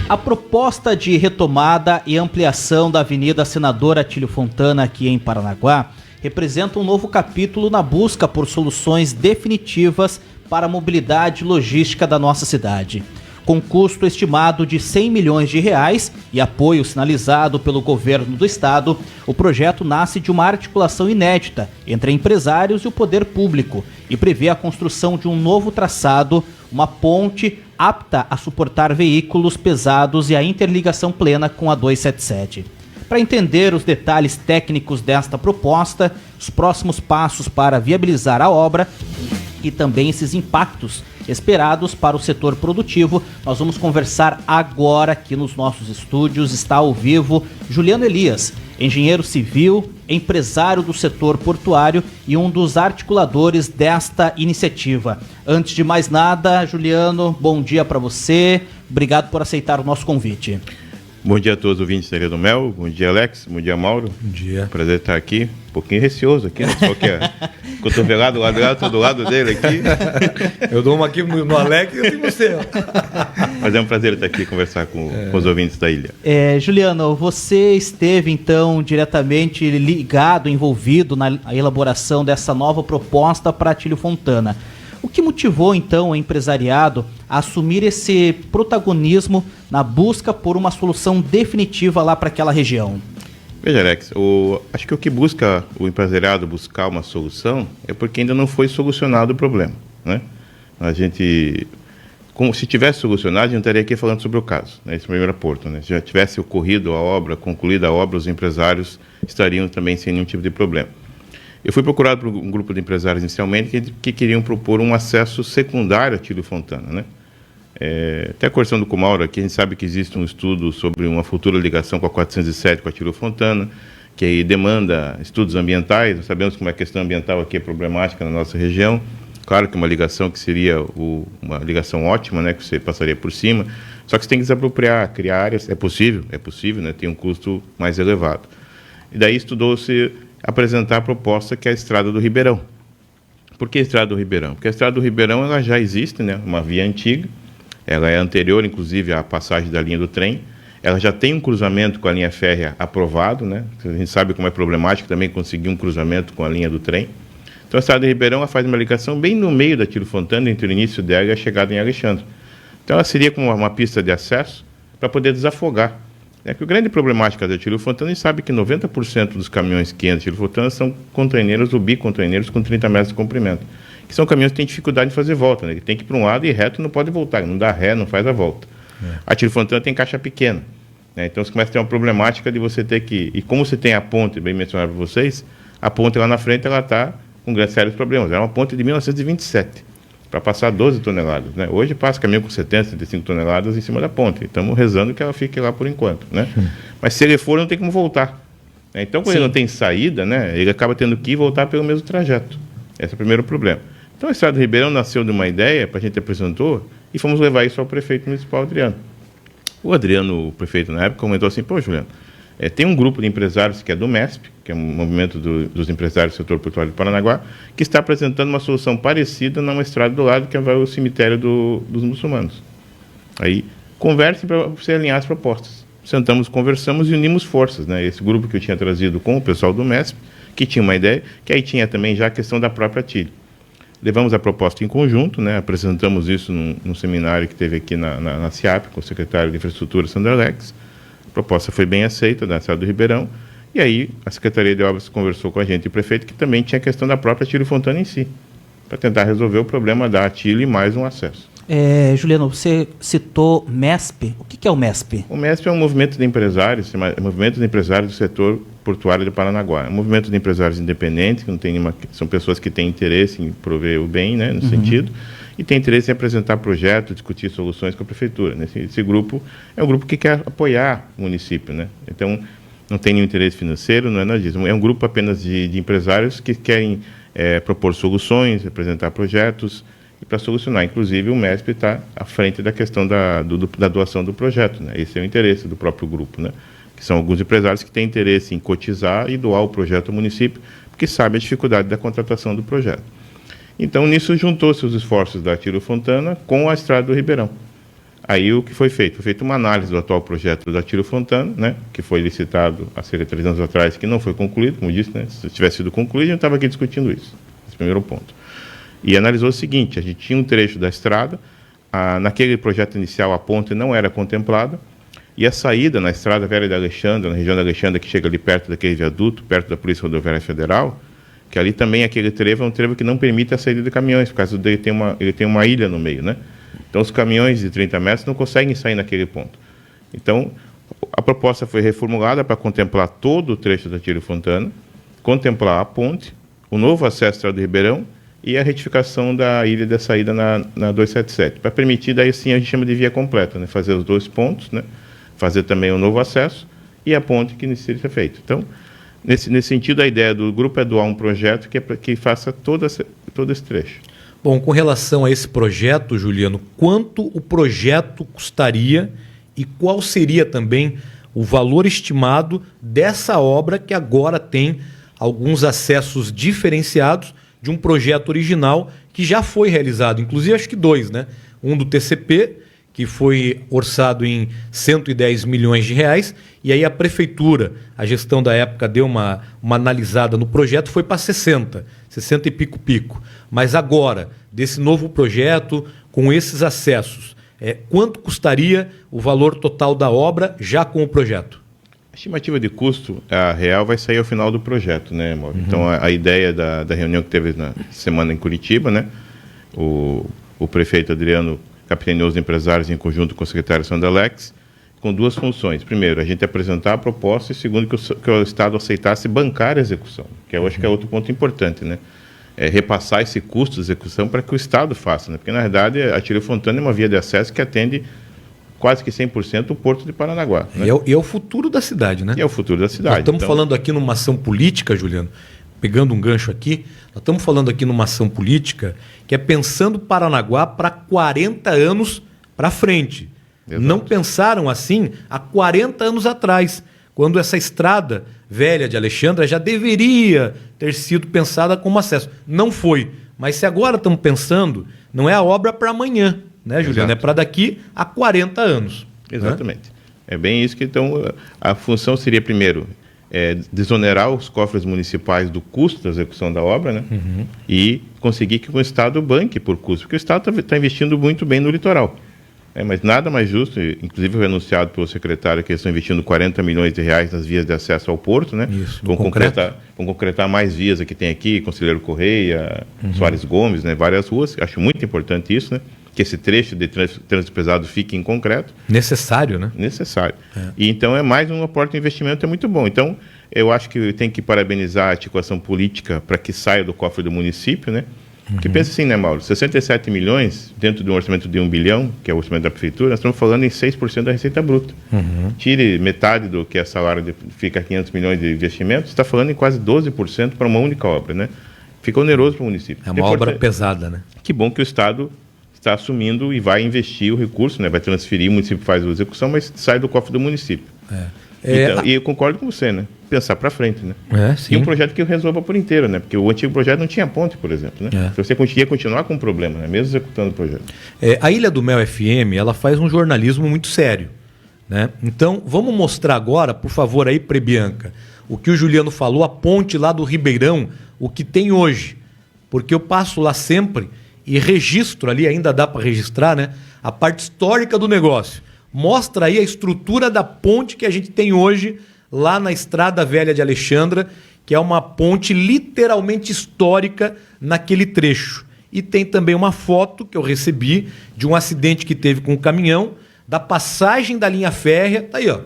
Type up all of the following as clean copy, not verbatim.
A proposta de retomada e ampliação da Avenida Senador Atílio Fontana aqui em Paranaguá representa um novo capítulo na busca por soluções definitivas para a mobilidade logística da nossa cidade. Com custo estimado de R$100 milhões e apoio sinalizado pelo governo do estado, o projeto nasce de uma articulação inédita entre empresários e o poder público e prevê a construção de um novo traçado, uma ponte apta a suportar veículos pesados e a interligação plena com a 277. Para entender os detalhes técnicos desta proposta, os próximos passos para viabilizar a obra e também esses impactos esperados para o setor produtivo, nós vamos conversar agora aqui nos nossos estúdios. Está ao vivo Juliano Elias, engenheiro civil, empresário do setor portuário e um dos articuladores desta iniciativa. Antes de mais nada, Juliano, bom dia para você. Obrigado por aceitar o nosso convite. Bom dia a todos os ouvintes da Ilha do Mel. Bom dia, Alex. Bom dia, Mauro. Bom dia. Prazer estar aqui. Um pouquinho receoso aqui, né? Só que cotovelado, estou do lado dele aqui. Eu dou uma aqui no Alex e eu tenho você. Mas é um prazer estar aqui conversar com os ouvintes da ilha. Juliano, você esteve então diretamente ligado, envolvido na elaboração dessa nova proposta para Atílio Fontana. O que motivou, então, o empresariado a assumir esse protagonismo na busca por uma solução definitiva lá para aquela região? Veja, Alex, acho que o que busca o empresariado buscar uma solução é porque ainda não foi solucionado o problema, né? Se tivesse solucionado, a gente não estaria aqui falando sobre o caso, né? Esse primeiro ponto, né? Se já tivesse ocorrido a obra, concluída a obra, os empresários estariam também sem nenhum tipo de problema. Eu fui procurado por um grupo de empresários inicialmente que queriam propor um acesso secundário a Atílio Fontana, né? Até conversando com o Mauro aqui, a gente sabe que existe um estudo sobre uma futura ligação com a 407, com a Atílio Fontana, que aí demanda estudos ambientais. Nós sabemos que uma questão ambiental aqui é problemática na nossa região. Claro que uma ligação que seria uma ligação ótima, né, que você passaria por cima, só que você tem que desapropriar, criar áreas. É possível, né, tem um custo mais elevado. E daí estudou-se apresentar a proposta que é a Estrada do Ribeirão. Por que a Estrada do Ribeirão? Porque a Estrada do Ribeirão ela já existe, né, uma via antiga, ela é anterior, inclusive, à passagem da linha do trem, ela já tem um cruzamento com a linha férrea aprovado, né, a gente sabe como é problemático também conseguir um cruzamento com a linha do trem. Então a Estrada do Ribeirão ela faz uma ligação bem no meio da Atílio Fontana, entre o início dela e a chegada em Alexandre. Então ela seria como uma pista de acesso para poder desafogar. Que o grande problemática da Atílio Fontana, a gente sabe que 90% dos caminhões que entram na Atílio Fontana são containeiros ou bicontaineiros com 30 metros de comprimento, que são caminhões que têm dificuldade de fazer volta, né? Que tem que ir para um lado e reto não pode voltar, não dá ré, não faz a volta. A Atílio Fontana tem caixa pequena, né? Então você começa a ter uma problemática de você ter que... E como você tem a ponte, bem mencionado para vocês, a ponte lá na frente ela está com sérios problemas. Era uma ponte de 1927. Para passar 12 toneladas, né? Hoje passa caminhão com 70, 75 toneladas em cima da ponte. Estamos rezando que ela fique lá por enquanto, né? Mas se ele for, não tem como voltar. Então, quando ele não tem saída, né, ele acaba tendo que ir e voltar pelo mesmo trajeto. Esse é o primeiro problema. Então, a Estrada do Ribeirão nasceu de uma ideia, a gente apresentou, e fomos levar isso ao prefeito municipal, Adriano. O Adriano, o prefeito na época, comentou assim: pô, Juliano, tem um grupo de empresários que é do MESP, que é um movimento dos empresários do setor portuário de Paranaguá, que está apresentando uma solução parecida numa estrada do lado, que é o cemitério dos muçulmanos. Aí, conversem para você alinhar as propostas. Sentamos, conversamos e unimos forças, né? Esse grupo que eu tinha trazido com o pessoal do MESP, que tinha uma ideia, que aí tinha também já a questão da própria Atílio. Levamos a proposta em conjunto, né? Apresentamos isso num seminário que teve aqui na CIAP, com o secretário de Infraestrutura, Sandro Alex. A proposta foi bem aceita da Estrada do Ribeirão. E aí a Secretaria de Obras conversou com a gente e o prefeito, que também tinha a questão da própria Atílio Fontana em si, para tentar resolver o problema da Atílio e mais um acesso. Juliano, você citou MESP. O que é o MESP? O MESP é um movimento de empresários, do setor portuário de Paranaguá. É um movimento de empresários independentes, que não tem são pessoas que têm interesse em prover o bem, né, no sentido, e tem interesse em apresentar projetos, discutir soluções com a prefeitura. Esse grupo é um grupo que quer apoiar o município, né? Então, não tem nenhum interesse financeiro, não é nada disso. É um grupo apenas de empresários que querem propor soluções, apresentar projetos e para solucionar. Inclusive, o MESP está à frente da questão da doação do projeto, né? Esse é o interesse do próprio grupo, né? Que são alguns empresários que têm interesse em cotizar e doar o projeto ao município, porque sabem a dificuldade da contratação do projeto. Então, nisso juntou-se os esforços da Atílio Fontana com a Estrada do Ribeirão. Aí o que foi feito? Foi feita uma análise do atual projeto da Atílio Fontana, né, que foi licitado há cerca de 3 anos atrás, que não foi concluído, como disse, né, se tivesse sido concluído, a gente estava aqui discutindo isso, esse primeiro ponto. E analisou o seguinte, a gente tinha um trecho da estrada, naquele projeto inicial a ponte não era contemplada, e a saída na estrada velha da Alexandra, na região da Alexandra, que chega ali perto daquele viaduto, perto da Polícia Rodoviária Federal, que ali também aquele trevo é um trevo que não permite a saída de caminhões, por causa dele ele tem uma ilha no meio, né? Então os caminhões de 30 metros não conseguem sair naquele ponto. Então a proposta foi reformulada para contemplar todo o trecho da Atílio Fontana, contemplar a ponte, o novo acesso à Estrada do Ribeirão e a retificação da ilha de saída na 277, para permitir, daí sim a gente chama de via completa, né? Fazer os 2 pontos, né? Fazer também o novo acesso e a ponte que necessita ser feita. Então, nesse sentido, a ideia do grupo é doar um projeto que faça todo esse trecho. Bom, com relação a esse projeto, Juliano, quanto o projeto custaria e qual seria também o valor estimado dessa obra que agora tem alguns acessos diferenciados de um projeto original que já foi realizado, inclusive acho que 2, né? Um do TCP, que foi orçado em 110 milhões de reais, e aí a prefeitura, a gestão da época deu uma analisada no projeto, foi para 60 e pico. Mas agora, desse novo projeto, com esses acessos, quanto custaria o valor total da obra já com o projeto? A estimativa de custo real vai sair ao final do projeto, né, Mauro? Então, a ideia da reunião que teve na semana em Curitiba, né, o prefeito Adriano capitaneou os empresários em conjunto com o secretário Sandalex, com 2 funções. Primeiro, a gente apresentar a proposta, e segundo, que o Estado aceitasse bancar a execução, que eu acho que é outro ponto importante, né? Repassar esse custo de execução para que o Estado faça, né? Porque, na verdade, a Atílio Fontana é uma via de acesso que atende quase que 100% o Porto de Paranaguá. Né? E é o futuro da cidade, né? E é o futuro da cidade. Nós estamos falando aqui numa ação política, Juliano, pegando um gancho aqui, nós estamos falando aqui numa ação política que é pensando Paranaguá para 40 anos para frente. Exato. Não pensaram assim há 40 anos atrás, quando essa estrada velha de Alexandra já deveria ter sido pensada como acesso. Não foi. Mas se agora estamos pensando, não é a obra para amanhã, né, Juliano? Exato. É para daqui a 40 anos. Exatamente. Né? É bem isso que, então, a função seria, primeiro, desonerar os cofres municipais do custo da execução da obra, né? E conseguir que o Estado banque por custo, porque o Estado está investindo muito bem no litoral. Mas nada mais justo, inclusive foi anunciado pelo secretário que eles estão investindo 40 milhões de reais nas vias de acesso ao porto, né? Isso, vão concretar mais vias que tem aqui, Conselheiro Correia, Soares Gomes, né? Várias ruas. Acho muito importante isso, né? Que esse trecho de trânsito pesado fique em concreto. Necessário, né? Necessário. E então é mais um aporte de investimento, é muito bom. Então, eu acho que tem que parabenizar a articulação política para que saia do cofre do município, né? Porque pensa assim, né, Mauro? 67 milhões dentro de um orçamento de 1 bilhão, que é o orçamento da prefeitura, nós estamos falando em 6% da receita bruta. Tire metade do que é salário, fica 500 milhões de investimento, está falando em quase 12% para uma única obra, né? Fica oneroso para o município. É uma obra pesada, né? Que bom que o Estado está assumindo e vai investir o recurso, né? Vai transferir, o município faz a execução, mas sai do cofre do município. Então, e eu concordo com você, né? Pensar para frente, né? Sim. E um projeto que resolva por inteiro, né? Porque o antigo projeto não tinha ponte, por exemplo, né? Então você ia continuar com um problema, né? Mesmo executando o projeto. A Ilha do Mel FM, ela faz um jornalismo muito sério, né? Então, vamos mostrar agora, por favor, aí, Prebianca, o que o Juliano falou, a ponte lá do Ribeirão, o que tem hoje. Porque eu passo lá sempre e registro ali, ainda dá para registrar, né? A parte histórica do negócio. Mostra aí a estrutura da ponte que a gente tem hoje lá na Estrada Velha de Alexandra, que é uma ponte literalmente histórica naquele trecho. E tem também uma foto que eu recebi de um acidente que teve com o caminhão, da passagem da linha férrea. Tá aí, ó.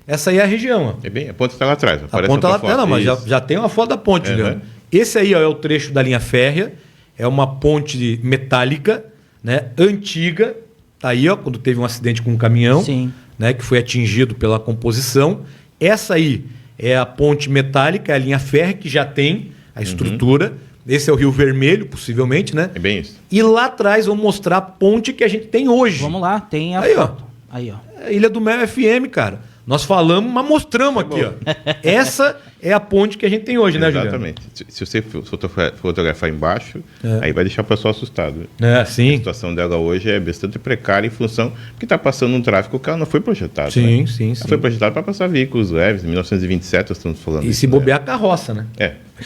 Essa aí é a região, ó. A ponte está lá atrás. A ponte está lá atrás, não, mas já tem uma foto da ponte, Juliano. Esse aí, ó, é o trecho da linha férrea. É uma ponte metálica, né, antiga. Tá aí, ó, quando teve um acidente com um caminhão, né, que foi atingido pela composição. Essa aí é a ponte metálica, é a linha férrea, que já tem a estrutura. Esse é o Rio Vermelho, possivelmente, né? É bem isso. E lá atrás vamos mostrar a ponte que a gente tem hoje. Vamos lá, tem a aí, foto. Ó. Aí, ó. É a Ilha do Mel FM, cara. Nós falamos, mas mostramos aqui, ó. Essa é a ponte que a gente tem hoje, né, Juliano? Exatamente. Se você fotografar embaixo, aí vai deixar o pessoal assustado. Sim. A situação dela hoje é bastante precária em função que está passando um tráfego que ela não foi projetado. Sim, né? sim. Ela foi projetada para passar veículos leves, em 1927 nós estamos falando. E se bobear carroça, né?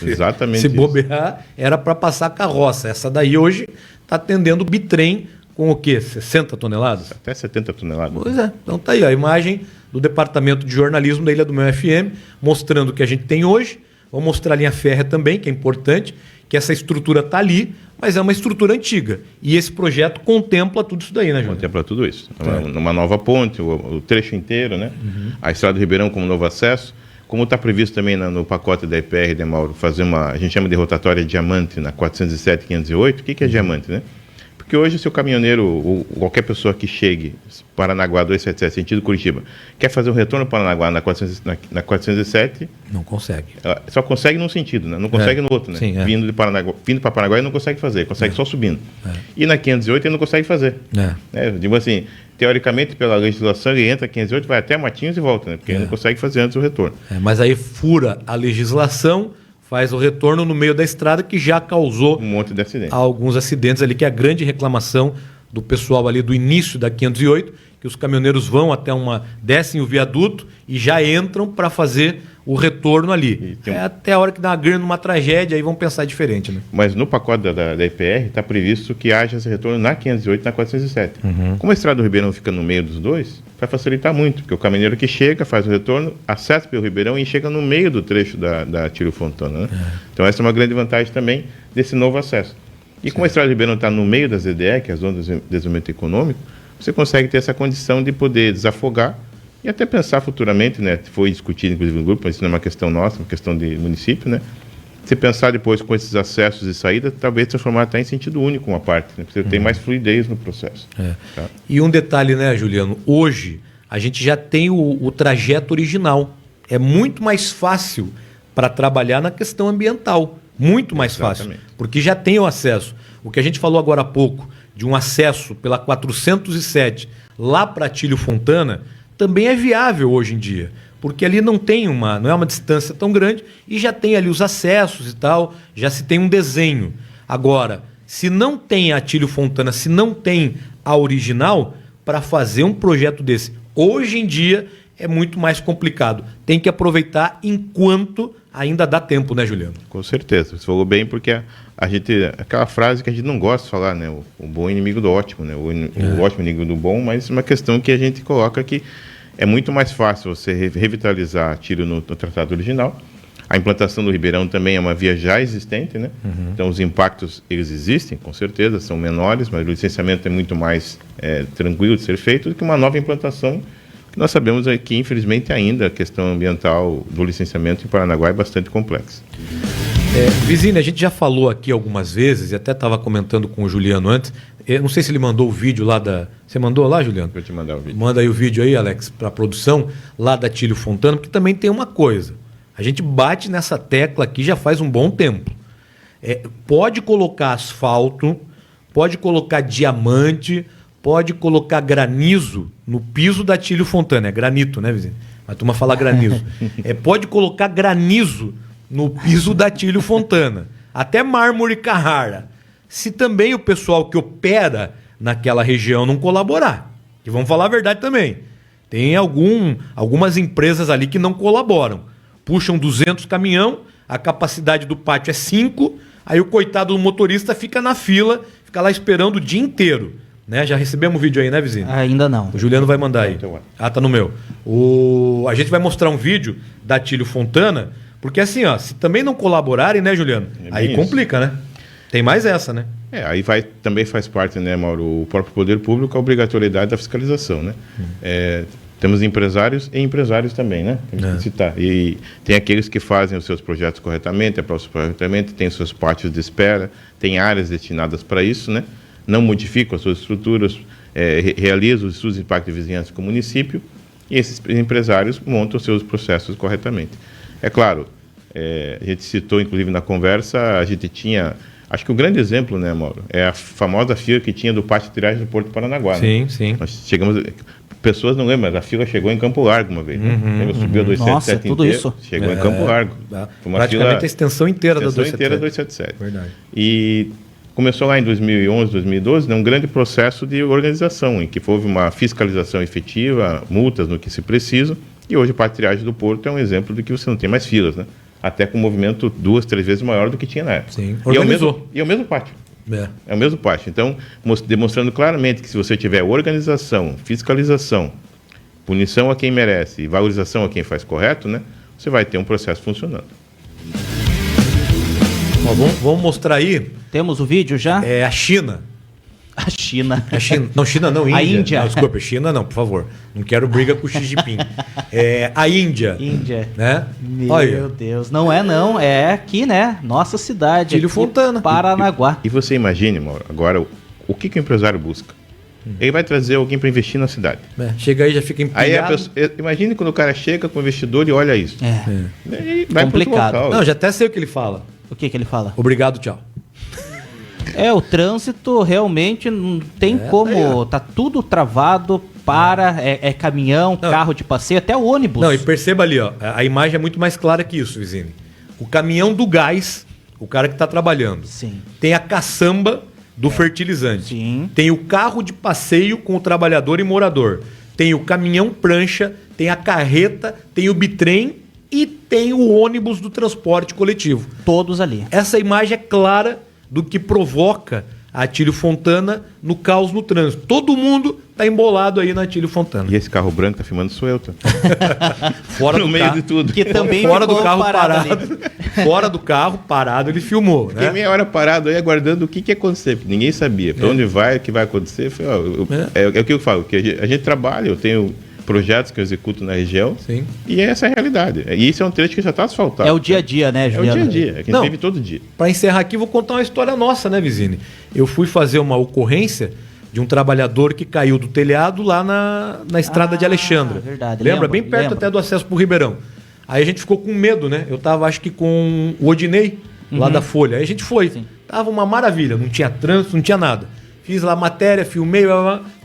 Exatamente. Se bobear, era para passar carroça. Essa daí hoje está atendendo bitrem com o quê? 60 toneladas? Até 70 toneladas. Pois é. Então tá aí a imagem do Departamento de Jornalismo da Ilha do Mel FM, mostrando o que a gente tem hoje. Vou mostrar a linha férrea também, que é importante, que essa estrutura está ali, mas é uma estrutura antiga. E esse projeto contempla tudo isso daí, né, Júlio? Contempla tudo isso. Uma nova ponte, o trecho inteiro, né? A Estrada do Ribeirão como novo acesso. Como está previsto também no pacote da IPR, de Mauro, fazer a gente chama de rotatória diamante na 407 e 508. O que é diamante, né? Porque hoje, se o caminhoneiro ou qualquer pessoa que chegue, Paranaguá 277, sentido Curitiba, quer fazer um retorno para Paranaguá na 407... Não consegue. Só consegue num sentido, né? Não consegue no outro, né? Sim, vindo para Paranaguá ele não consegue fazer, consegue só subindo. E na 508 ele não consegue fazer. Digo assim, teoricamente, pela legislação, ele entra 508, vai até Matinhos e volta, né? Porque ele não consegue fazer antes o retorno. Mas aí fura a legislação, faz o retorno no meio da estrada, que já causou um monte de acidentes. Alguns acidentes ali, que é a grande reclamação do pessoal ali do início da 508, que os caminhoneiros vão até descem o viaduto e já entram para fazer o retorno ali. Até a hora que dá uma grana numa tragédia, aí vão pensar diferente, né? Mas no pacote da IPR está previsto que haja esse retorno na 508 e na 407. Como a Estrada do Ribeirão fica no meio dos dois, vai facilitar muito, porque o caminhoneiro que chega, faz o retorno, acessa pelo Ribeirão e chega no meio do trecho da Atílio Fontana. Né? Então essa é uma grande vantagem também desse novo acesso. E como a Estrada do Ribeirão está no meio das ZDE, que é a Zona de Desenvolvimento Econômico, você consegue ter essa condição de poder desafogar e até pensar futuramente, né? Foi discutido inclusive no grupo, mas isso não é uma questão nossa, é uma questão de município, né? Se pensar depois com esses acessos e saídas, talvez transformar até em sentido único uma parte, né? Porque você tem mais fluidez no processo. Tá? E um detalhe, né, Juliano? Hoje a gente já tem o trajeto original. É muito mais fácil para trabalhar na questão ambiental. Muito mais fácil. Porque já tem o acesso. O que a gente falou agora há pouco, de um acesso pela 407 lá para Atílio Fontana, também é viável hoje em dia. Porque ali não é uma distância tão grande e já tem ali os acessos e tal, já se tem um desenho. Agora, se não tem a Atílio Fontana, se não tem a original, para fazer um projeto desse, hoje em dia é muito mais complicado. Tem que aproveitar enquanto ainda dá tempo, né, Juliano? Com certeza. Você falou bem, porque aquela frase que a gente não gosta de falar, né? O bom é inimigo do ótimo, né? O ótimo é inimigo do bom, mas é uma questão que a gente coloca que é muito mais fácil você revitalizar tiro no tratado original. A implantação do Ribeirão também é uma via já existente, né? Então os impactos, eles existem, com certeza, são menores, mas o licenciamento é muito mais tranquilo de ser feito do que uma nova implantação, que nós sabemos que, infelizmente, ainda a questão ambiental do licenciamento em Paranaguá é bastante complexa. Vizine, a gente já falou aqui algumas vezes, e até estava comentando com o Juliano antes, eu não sei se ele mandou o vídeo lá Você mandou lá, Juliano? Vou te mandar o vídeo. Manda aí o vídeo aí, Alex, para a produção, lá da Atílio Fontana, porque também tem uma coisa. A gente bate nessa tecla aqui já faz um bom tempo. Pode colocar asfalto, pode colocar diamante, pode colocar granizo no piso da Atílio Fontana. É granito, né, Vizinho? A turma fala granizo. Pode colocar granizo no piso da Atílio Fontana. Até mármore Carrara. Se também o pessoal que opera naquela região não colaborar. E vamos falar a verdade também. Tem algumas empresas ali que não colaboram. Puxam 200 caminhão, a capacidade do pátio é 5, aí o coitado do motorista fica na fila, fica lá esperando o dia inteiro. Né? Já recebemos o vídeo aí, né, Vizinho? Ainda não. O Juliano vai mandar aí. Tá no meu. A gente vai mostrar um vídeo da Atílio Fontana, porque assim, se também não colaborarem, né, Juliano? Aí complica, né? Tem mais essa, né? Aí também faz parte, né, Mauro, o próprio poder público, a obrigatoriedade da fiscalização, né? Temos empresários e empresários também, né? Temos que citar. E tem aqueles que fazem os seus projetos corretamente, aprovam corretamente, tem os seus pátios de espera, tem áreas destinadas para isso, né? Não modificam as suas estruturas, realizam os estudos de impacto de vizinhança com o município, e esses empresários montam os seus processos corretamente. É claro, a gente citou, inclusive, na conversa, a gente tinha... Acho que o grande exemplo, né, Mauro, é a famosa fila que tinha do pátio de triagem do Porto Paranaguá. Sim, né? sim. Nós chegamos... pessoas não lembram, mas a fila chegou em Campo Largo uma vez. Lembra? Subiu a 277 Nossa, tudo inteiro, isso. chegou em Campo Largo. Foi praticamente a extensão inteira da 277. Verdade. E começou lá em 2011, 2012, um grande processo de organização, em que houve uma fiscalização efetiva, multas no que se precisa, e hoje o Pátio Triagem do Porto é um exemplo de que você não tem mais filas, né? Até com um movimento 2, 3 vezes maior do que tinha na época. Sim, organizou. E é o mesmo pátio. É o mesmo pátio. Então, demonstrando claramente que se você tiver organização, fiscalização, punição a quem merece e valorização a quem faz correto, né? Você vai ter um processo funcionando. Ó, vamos mostrar aí. Temos o vídeo já? É a China. A China. Não, China não, Índia. A Índia. Não, desculpa, China não, por favor. Não quero briga com o Xi Jinping. É a Índia. Índia. Né? Meu Deus. Não é não, é aqui, né? Nossa cidade. Atílio Fontana. Paranaguá. E você imagine, Mauro, agora o que o empresário busca? Ele vai trazer alguém para investir na cidade. Chega aí, já fica empilhado. Imagine quando o cara chega com o investidor e olha isso. É. Vai complicado. Pro local. Não, já até sei o que ele fala. O que ele fala? Obrigado, tchau. O trânsito realmente não tem como, tá tudo travado, caminhão, carro de passeio, até o ônibus. Não, e perceba ali, ó, a imagem é muito mais clara que isso, Vizine. O caminhão do gás, o cara que está trabalhando. Sim. Tem a caçamba do fertilizante. Sim. Tem o carro de passeio com o trabalhador e morador. Tem o caminhão prancha, tem a carreta, tem o bitrem e tem o ônibus do transporte coletivo. Todos ali. Essa imagem é clara do que provoca a Atílio Fontana no caos no trânsito. Todo mundo tá embolado aí na Atílio Fontana. E esse carro branco tá filmando sou eu, tá? Fora no do meio carro, de tudo. Que também fora do ficou carro parado. Fora do carro parado, ele filmou, né? Fiquei meia hora parado aí aguardando o que ia acontecer, porque ninguém sabia. Para onde vai, o que vai acontecer. É o que eu falo, que a gente trabalha, eu tenho projetos que eu executo na região. Sim. E essa é a realidade. E isso é um trecho que já está asfaltado. É o dia a dia, né, Juliano? É o dia a dia, é que a gente vive todo dia. Para encerrar aqui, vou contar uma história nossa, né, Vizine? Eu fui fazer uma ocorrência de um trabalhador que caiu do telhado lá na estrada de Alexandra. Verdade. Lembra? Bem perto até do acesso para o Ribeirão. Aí a gente ficou com medo, né? Eu tava, acho que com o Odinei, lá da Folha. Aí a gente foi. Sim. Tava uma maravilha, não tinha trânsito, não tinha nada. Fiz lá a matéria, filmei,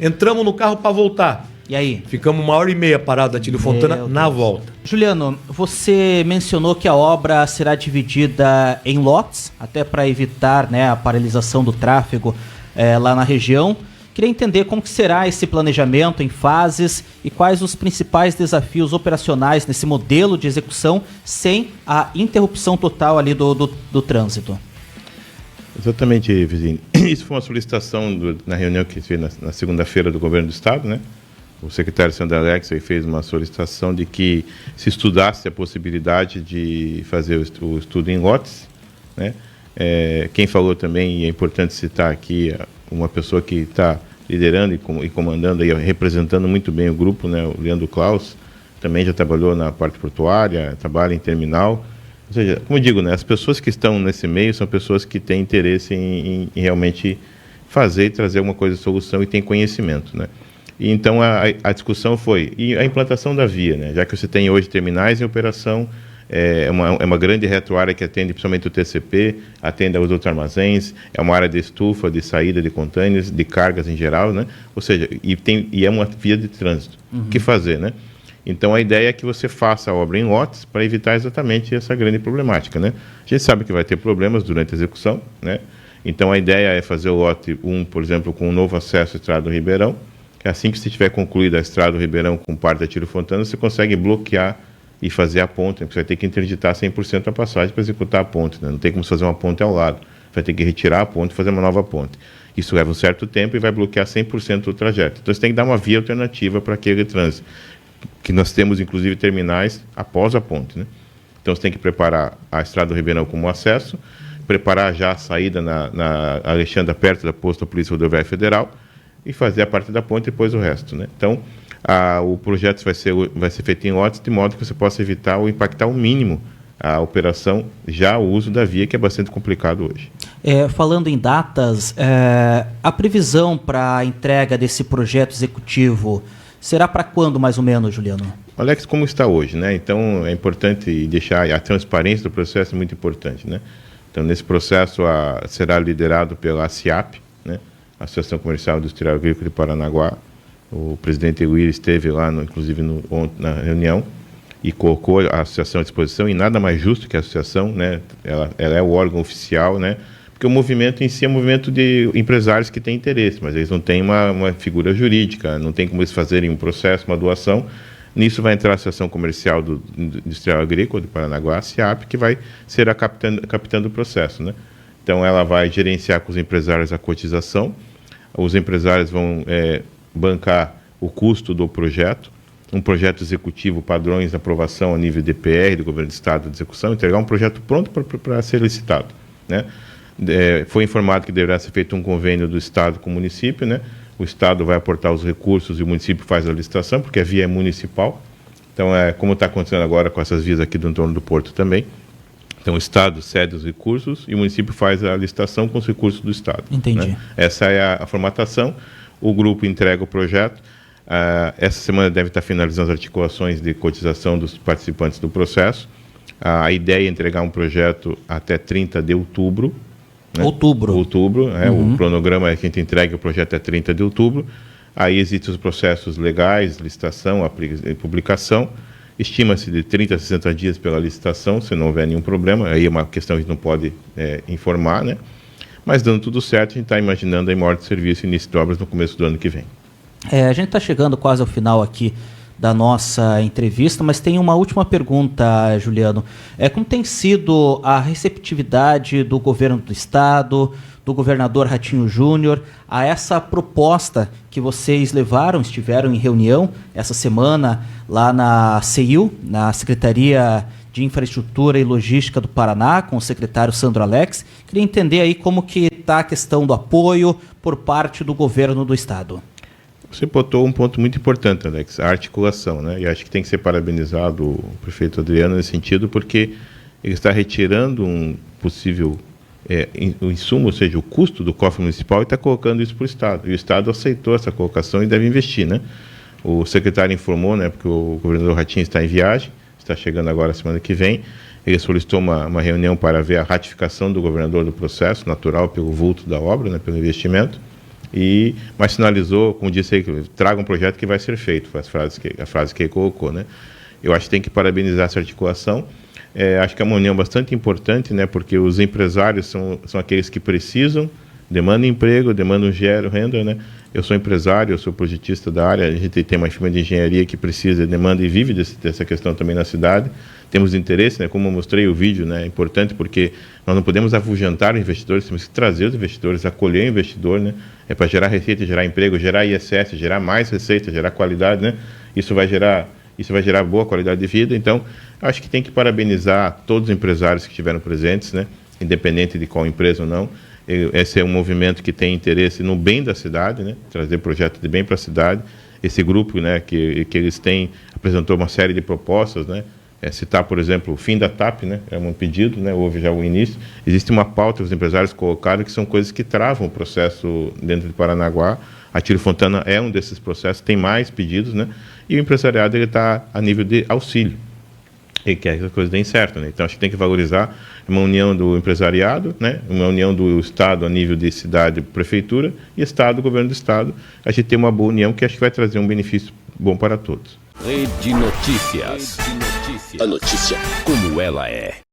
entramos no carro para voltar. E aí? Ficamos 1h30 parado na Atílio Fontana na volta. Juliano, você mencionou que a obra será dividida em lotes, até para evitar, né, a paralisação do tráfego lá na região. Queria entender como que será esse planejamento em fases e quais os principais desafios operacionais nesse modelo de execução sem a interrupção total ali do trânsito. Exatamente, Vizinho. Isso foi uma solicitação na reunião que se fez na segunda-feira do Governo do Estado, né? O secretário Sandro Alex fez uma solicitação de que se estudasse a possibilidade de fazer o estudo em lotes, né? Quem falou também, e é importante citar aqui, uma pessoa que está liderando e comandando e representando muito bem o grupo, né? O Leandro Klaus, também já trabalhou na parte portuária, trabalha em terminal. Ou seja, como eu digo, né? As pessoas que estão nesse meio são pessoas que têm interesse em realmente fazer e trazer alguma coisa de solução e têm conhecimento, né? E então a discussão foi, e a implantação da via, né? Já que você tem hoje terminais em operação, é uma grande retroárea que atende principalmente o TCP, atende aos outros armazéns, é uma área de estufa, de saída de contêineres, de cargas em geral, né? Ou seja, e é uma via de trânsito. O que fazer, né? Então a ideia é que você faça a obra em lotes para evitar exatamente essa grande problemática, né? A gente sabe que vai ter problemas durante a execução, né? Então a ideia é fazer o lote 1, por exemplo, com um novo acesso à Estrada do Ribeirão. Assim que você tiver concluída a Estrada do Ribeirão com parte da Atílio Fontana, você consegue bloquear e fazer a ponte, né? Você vai ter que interditar 100% a passagem para executar a ponte, né? Não tem como fazer uma ponte ao lado. Vai ter que retirar a ponte e fazer uma nova ponte. Isso leva um certo tempo e vai bloquear 100% do trajeto. Então você tem que dar uma via alternativa para aquele trânsito, que nós temos inclusive terminais após a ponte, né? Então você tem que preparar a Estrada do Ribeirão como acesso, preparar já a saída na Alexandra, perto da posto da Polícia Rodoviária Federal, e fazer a parte da ponte e depois o resto, né? Então, o projeto vai ser feito em lotes, de modo que você possa evitar ou impactar ao mínimo a operação, já o uso da via, que é bastante complicado hoje. Falando em datas, a previsão para a entrega desse projeto executivo será para quando, mais ou menos, Juliano? Alex, como está hoje, né? Então, é importante deixar a transparência do processo, é muito importante, né? Então, nesse processo será liderado pela ACIAP, né? Associação Comercial Industrial Agrícola de Paranaguá, O presidente Eguir esteve lá, inclusive, na reunião, e colocou a associação à disposição, e nada mais justo que a associação, né? Ela é o órgão oficial, né? Porque o movimento em si é um movimento de empresários que têm interesse, mas eles não têm uma figura jurídica, não tem como eles fazerem um processo, uma doação. Nisso vai entrar a Associação Comercial do Industrial Agrícola de Paranaguá, a SIAP, que vai ser a capitã do processo, né? Então, ela vai gerenciar com os empresários a cotização, os empresários vão bancar o custo do projeto, um projeto executivo, padrões de aprovação a nível DPR, do Governo do Estado de execução, entregar um projeto pronto para ser licitado, né? Foi informado que deverá ser feito um convênio do Estado com o município, né? O Estado vai aportar os recursos e o município faz a licitação, porque a via é municipal. Então, como está acontecendo agora com essas vias aqui do entorno do Porto também. Então, o Estado cede os recursos e o município faz a licitação com os recursos do Estado. Entendi. Né? Essa é a formatação. O grupo entrega o projeto. Essa semana deve estar finalizando as articulações de cotização dos participantes do processo. A ideia é entregar um projeto até 30 de outubro. Né? Outubro, o cronograma é que a gente entrega o projeto é 30 de outubro. Aí existem os processos legais, licitação, publicação. Estima-se de 30 a 60 dias pela licitação, se não houver nenhum problema. Aí é uma questão que a gente não pode informar, né? Mas dando tudo certo, a gente está imaginando aí uma ordem de serviço e início de obras no começo do ano que vem. A gente está chegando quase ao final aqui da nossa entrevista, mas tem uma última pergunta, Juliano. Como tem sido a receptividade do governo do estado, do governador Ratinho Júnior, a essa proposta que vocês estiveram em reunião essa semana lá na CEIU, na Secretaria de Infraestrutura e Logística do Paraná, com o secretário Sandro Alex. Queria entender aí como que está a questão do apoio por parte do governo do estado. Você botou um ponto muito importante, Alex, a articulação, né? E acho que tem que ser parabenizado o prefeito Adriano nesse sentido, porque ele está retirando um possível o insumo, ou seja, o custo do cofre municipal, e está colocando isso para o Estado. E o Estado aceitou essa colocação e deve investir, né? O secretário informou, né, porque o governador Ratinho está em viagem, está chegando agora semana que vem. Ele solicitou uma reunião para ver a ratificação do governador do processo, natural pelo vulto da obra, né, pelo investimento. Mas sinalizou, como disse aí, que traga um projeto que vai ser feito, foi a frase que ele colocou, né? Eu acho que tem que parabenizar essa articulação. Acho que é uma união bastante importante, né? Porque os empresários são aqueles que precisam, demandam emprego, demandam renda, né? Eu sou empresário, eu sou projetista da área, a gente tem uma firma de engenharia que precisa, demanda e vive dessa questão também na cidade. Temos interesse, né? Como eu mostrei o vídeo, né? É importante porque nós não podemos afugentar os investidores, temos que trazer os investidores, acolher o investidor, né? É para gerar receita, gerar emprego, gerar ISS, gerar mais receita, gerar qualidade, né? Isso vai gerar boa qualidade de vida. Então, acho que tem que parabenizar todos os empresários que estiveram presentes, né? Independente de qual empresa ou não. Esse é um movimento que tem interesse no bem da cidade, né? Trazer projetos de bem para a cidade. Esse grupo, né, que eles têm, apresentou uma série de propostas, né? Citar, por exemplo, o fim da TAP, né? É um pedido, né? Houve já o início. Existe uma pauta que os empresários colocaram que são coisas que travam o processo dentro de Paranaguá. A Tílio Fontana é um desses processos, tem mais pedidos, né? E o empresariado está a nível de auxílio. Ele quer que as coisas deem certo, né? Então, acho que tem que valorizar uma união do empresariado, né? Uma união do Estado a nível de cidade, prefeitura, e Estado, governo do Estado. A gente tem uma boa união que acho que vai trazer um benefício bom para todos. Rede Notícias. A notícia como ela é.